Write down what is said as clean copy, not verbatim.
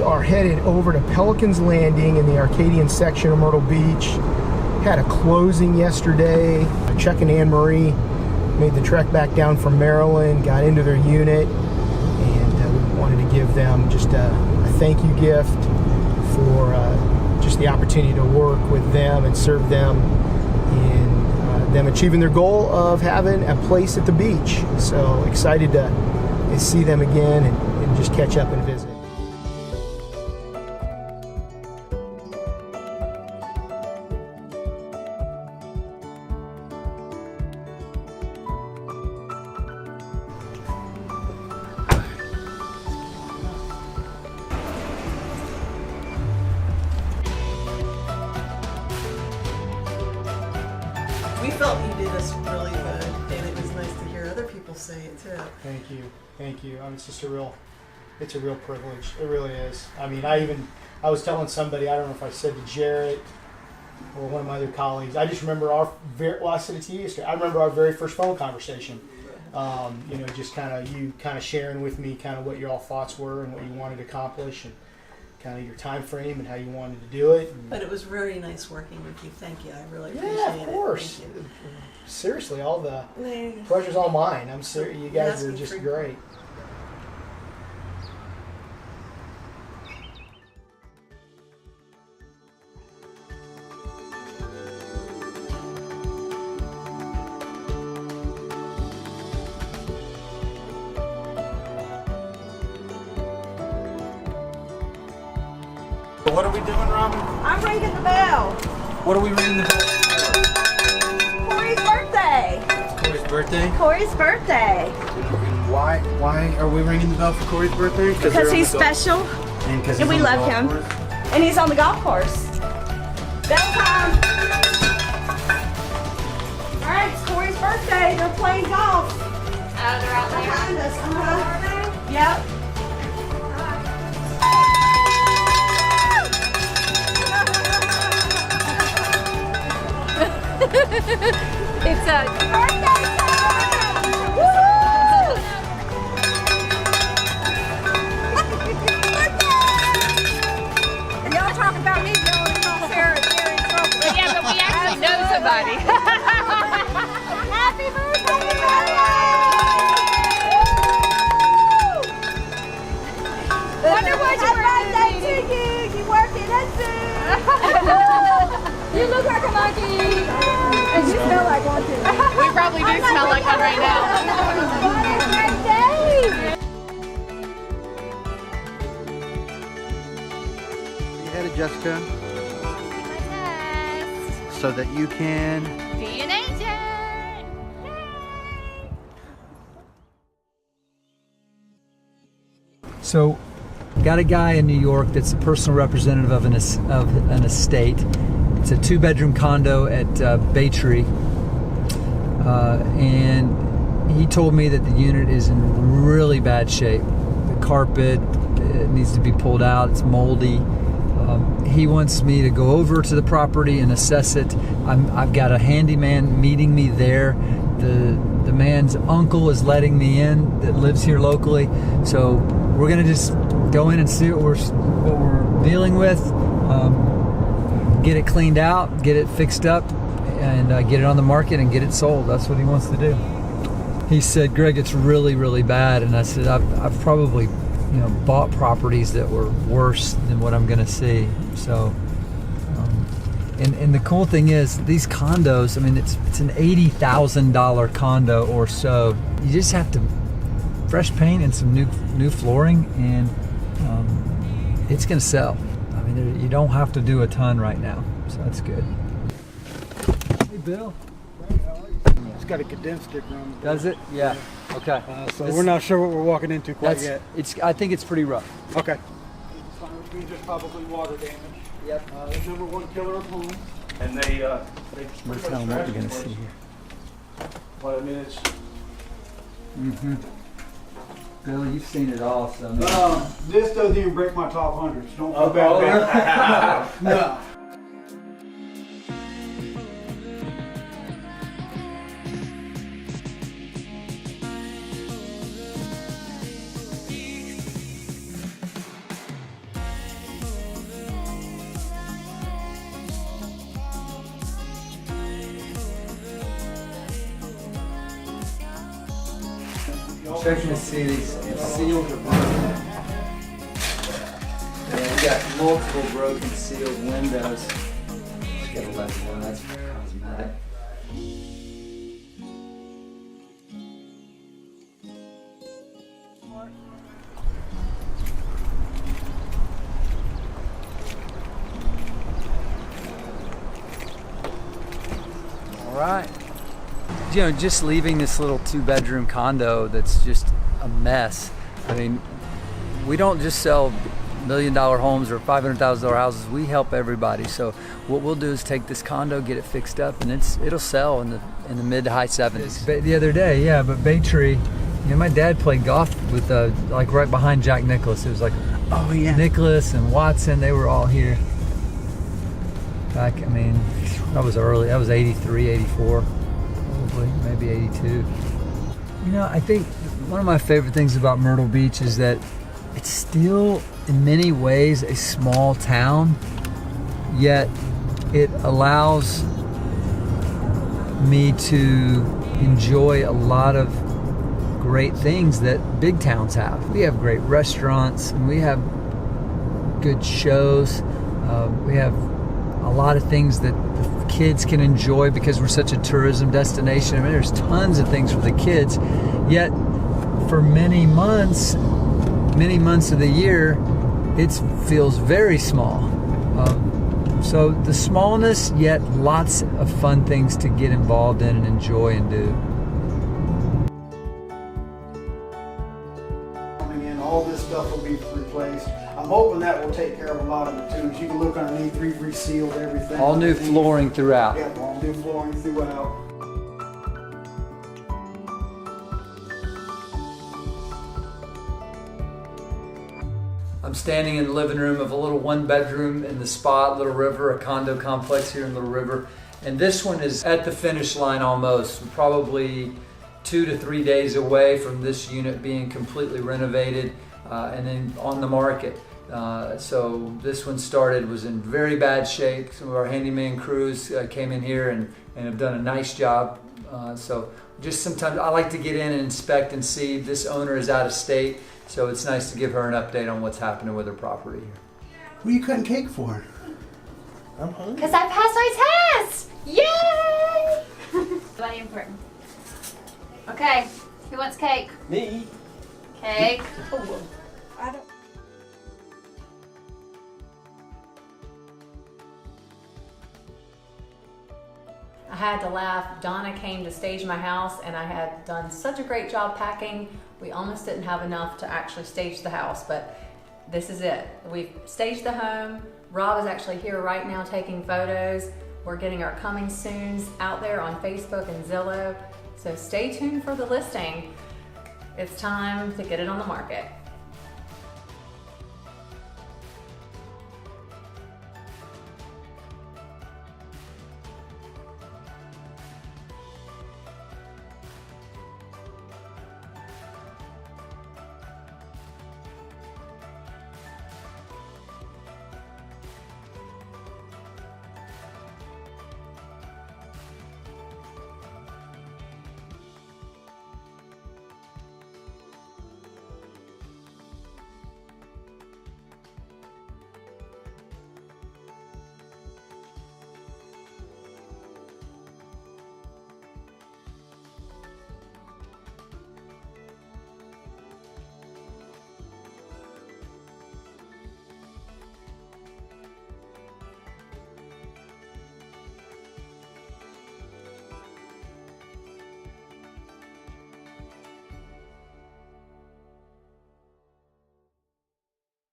are headed over to Pelican's Landing in the Arcadian section of Myrtle Beach. Had a closing yesterday. Chuck and Anne Marie made the trek back down from Maryland, got into their unit, and we wanted to give them just a thank you gift for just the opportunity to work with them and serve them in them achieving their goal of having a place at the beach. So excited to see them again and just catch up and visit. We felt he did us really good, and it was nice to hear other people say it too. Thank you, thank you. I mean, it's a real privilege. It really is. I mean, I was telling somebody, I don't know if I said to Jarrett or one of my other colleagues. I just remember I said it to you yesterday. I remember our very first phone conversation. You know, just you sharing with me kind of what your all thoughts were and what you wanted to accomplish and kind of your time frame and how you wanted to do it. But it was very nice working with you. Thank you. I really appreciate it. Yeah, of course. Seriously, all the pleasure's all mine. I'm serious. You guys are just great. What are we doing, Robin? I'm ringing the bell. What are we ringing the bell for? Corey's birthday. Corey's birthday? Corey's birthday. Why are we ringing the bell for Corey's birthday? Because he's special and we love him. And he's on the golf course. Bell time. All right, it's Corey's birthday. They're playing golf. Oh, they're out there. Behind us. Yep. It's a Birthday time! Woo! And y'all talk about me going across here and they're in trouble. But yeah, but we actually know somebody. Happy birthday! Wonder what you were birthday to you! You work in a zoo! You look like a monkey! And you smell like one too. We probably do smell like one right now. What a great day! You headed, Jessica, Yes. so that you can... Be an agent. So, got a guy in New York that's a personal representative of an estate. It's a 2-bedroom condo at Baytree, and he told me that the unit is in really bad shape. The carpet needs to be pulled out. It's moldy. He wants me to go over to the property and assess it. I've got a handyman meeting me there. The man's uncle is letting me in that lives here locally. So we're gonna just go in and see what we're dealing with. Get it cleaned out, get it fixed up, and get it on the market and get it sold. That's what he wants to do. He said, Greg, it's really, really bad. And I said, I've probably, bought properties that were worse than what I'm gonna see. So, and the cool thing is, these condos, I mean, it's an $80,000 condo or so. You just have to fresh paint and some new flooring, and it's gonna sell. I mean, you don't have to do a ton right now, so that's good. Hey, Bill. It's got a condensed sticker on it. Does it? Yeah. Okay. So we're not sure what we're walking into quite yet. I think it's pretty rough. Okay. It's fine, which means there's probably water damage. Yep. The #1 killer of homes. And they Tell them what we're gonna see here. Well, I mean, it's... Mm-hmm. Bill, you've seen it all, so. This doesn't even break my top 100s. Don't feel bad. No. Checking to see these seals are broken. Yeah, we got multiple broken sealed windows. Just gotta let it go. That's cosmetic. All right. You know, just leaving this little 2-bedroom condo that's just a mess. I mean, we don't just sell $1 million homes or $500,000 houses. We help everybody. So what we'll do is take this condo, get it fixed up, and it'll sell in the mid to high 70s. The other day, yeah, but Baytree, you know, my dad played golf with like right behind Jack Nicklaus. It was like, Oh yeah. Nicklaus and Watson, they were all here. Back, I mean, that was early. That was 83, 84, probably, maybe 82. You know, I think one of my favorite things about Myrtle Beach is that it's still, in many ways, a small town, yet it allows me to enjoy a lot of great things that big towns have. We have great restaurants, and we have good shows. We have a lot of things that the kids can enjoy because we're such a tourism destination. I mean, there's tons of things for the kids, yet for many months of the year, it feels very small. So the smallness, yet lots of fun things to get involved in and enjoy and do. Coming in, all this stuff will be replaced. I'm hoping that will take care of a lot of it too. As you can look underneath, we've resealed everything. All new flooring throughout. Yeah, all new flooring throughout. I'm standing in the living room of a little 1-bedroom in the Spot, Little River, a condo complex here in Little River. And this one is at the finish line almost. We're probably 2 to 3 days away from this unit being completely renovated and then on the market. So this one was in very bad shape. Some of our handyman crews came in here and have done a nice job. So just sometimes I like to get in and inspect and see. This owner is out of state, so it's nice to give her an update on what's happening with her property here. What are you cutting cake for? I'm hungry. Because I passed my test! Yay! Very important. Okay, who wants cake? Me. Cake. I don't. I had to laugh. Donna came to stage my house and I had done such a great job packing. We almost didn't have enough to actually stage the house, but this is it. We've staged the home. Rob is actually here right now taking photos. We're getting our coming soons out there on Facebook and Zillow. So stay tuned for the listing. It's time to get it on the market.